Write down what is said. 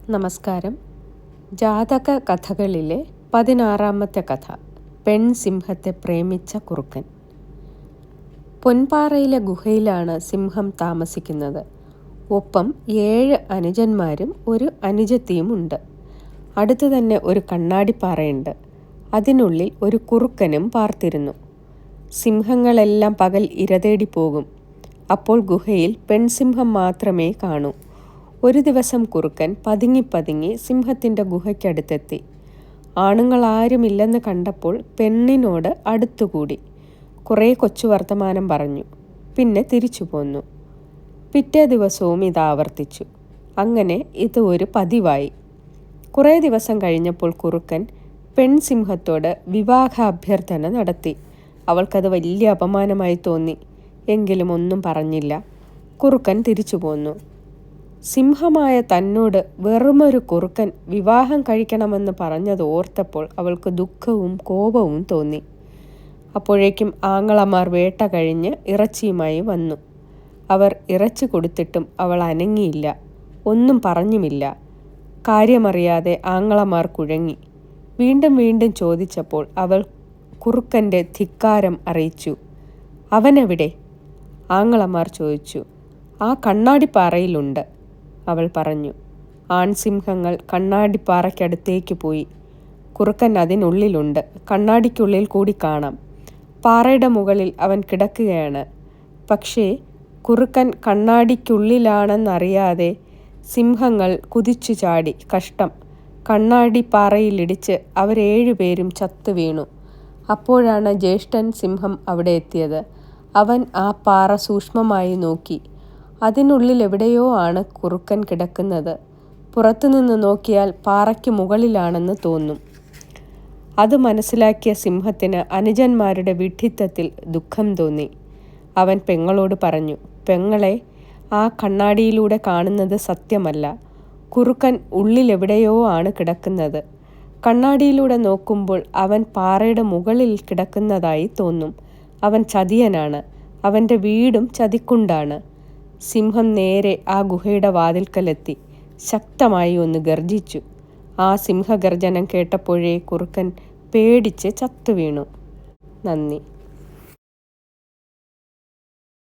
നമസ്കാരം. ജാതക കഥകളിലെ 16ാമത്തെ കഥ, പെൺസിംഹത്തെ പ്രേമിച്ച കുറുക്കൻ. പൊൻപാറയിലെ ഗുഹയിലാണ് സിംഹം താമസിക്കുന്നത്. ഒപ്പം 7 അനുജന്മാരും ഒരു അനുജത്തിയുമുണ്ട്. അടുത്തു തന്നെ ഒരു കണ്ണാടിപ്പാറയുണ്ട്. അതിനുള്ളിൽ ഒരു കുറുക്കനും പാർത്തിരുന്നു. സിംഹങ്ങളെല്ലാം പകൽ ഇരതേടി പോകും. അപ്പോൾ ഗുഹയിൽ പെൺസിംഹം മാത്രമേ കാണൂ. ഒരു ദിവസം കുറുക്കൻ പതുങ്ങി സിംഹത്തിൻ്റെ ഗുഹയ്ക്കടുത്തെത്തി. ആണുങ്ങളാരുമില്ലെന്ന് കണ്ടപ്പോൾ പെണ്ണിനോട് അടുത്തുകൂടി. കുറേ കൊച്ചു വർത്തമാനം പറഞ്ഞു. പിന്നെ തിരിച്ചു പോന്നു. പിറ്റേ ദിവസവും ഇതാവർത്തിച്ചു. അങ്ങനെ ഇത് ഒരു പതിവായി. കുറേ ദിവസം കഴിഞ്ഞപ്പോൾ കുറുക്കൻ പെൺസിംഹത്തോട് വിവാഹാഭ്യർത്ഥന നടത്തി. അവൾക്കത് വലിയ അപമാനമായി തോന്നി. എങ്കിലും ഒന്നും പറഞ്ഞില്ല. കുറുക്കൻ തിരിച്ചു പോന്നു. സിംഹമായ തന്നോട് വെറുമൊരു കുറുക്കൻ വിവാഹം കഴിക്കണമെന്ന് പറഞ്ഞത് ഓർത്തപ്പോൾ അവൾക്ക് ദുഃഖവും കോപവും തോന്നി. അപ്പോഴേക്കും ആങ്ങളമാർ വേട്ട കഴിഞ്ഞ് ഇറച്ചിയുമായി വന്നു. അവർ ഇറച്ചി കൊടുത്തിട്ടും അവൾ അനങ്ങിയില്ല, ഒന്നും പറഞ്ഞുമില്ല. കാര്യമറിയാതെ ആങ്ങളമാർ കുഴങ്ങി. വീണ്ടും ചോദിച്ചപ്പോൾ അവൾ കുറുക്കൻ്റെ ധിക്കാരം അറിയിച്ചു. അവനെവിടെ? ആങ്ങളമാർ ചോദിച്ചു. ആ കണ്ണാടിപ്പാറയിലുണ്ട്, അവൾ പറഞ്ഞു. ആൺസിംഹങ്ങൾ കണ്ണാടിപ്പാറയ്ക്കടുത്തേക്ക് പോയി. കുറുക്കൻ അതിനുള്ളിലുണ്ട്. കണ്ണാടിക്കുള്ളിൽ കൂടി കാണാം. പാറയുടെ മുകളിൽ അവൻ കിടക്കുകയാണ്. പക്ഷേ കുറുക്കൻ കണ്ണാടിക്കുള്ളിലാണെന്നറിയാതെ സിംഹങ്ങൾ കുതിച്ചു ചാടി. കഷ്ടം! കണ്ണാടിപ്പാറയിലിടിച്ച് അവർ 7 പേരും ചത്തു വീണു. അപ്പോഴാണ് ജ്യേഷ്ഠൻ സിംഹം അവിടെ എത്തിയത്. അവൻ ആ പാറ സൂക്ഷ്മമായി നോക്കി. അതിനുള്ളിൽ എവിടെയോ ആണ് കുറുക്കൻ കിടക്കുന്നത്. പുറത്തുനിന്ന് നോക്കിയാൽ പാറയ്ക്ക് മുകളിലാണെന്ന് തോന്നും. അത് മനസ്സിലാക്കിയ സിംഹത്തിന് അനുജന്മാരുടെ വിഡ്ഢിത്തത്തിൽ ദുഃഖം തോന്നി. അവൻ പെങ്ങളോട് പറഞ്ഞു, പെങ്ങളെ, ആ കണ്ണാടിയിലൂടെ കാണുന്നത് സത്യമല്ല. കുറുക്കൻ ഉള്ളിലെവിടെയോ ആണ് കിടക്കുന്നത്. കണ്ണാടിയിലൂടെ നോക്കുമ്പോൾ അവൻ പാറയുടെ മുകളിൽ കിടക്കുന്നതായി തോന്നും. അവൻ ചതിയനാണ്. അവൻ്റെ വീടും ചതിക്കുണ്ടാണ്. സിംഹം നേരെ ആ ഗുഹയുടെ വാതിൽക്കലെത്തി ശക്തമായി ഒന്ന് ഗർജിച്ചു. ആ സിംഹഗർജനം കേട്ടപ്പോഴേ കുറുക്കൻ പേടിച്ച് ചത്തുവീണു. നന്ദി.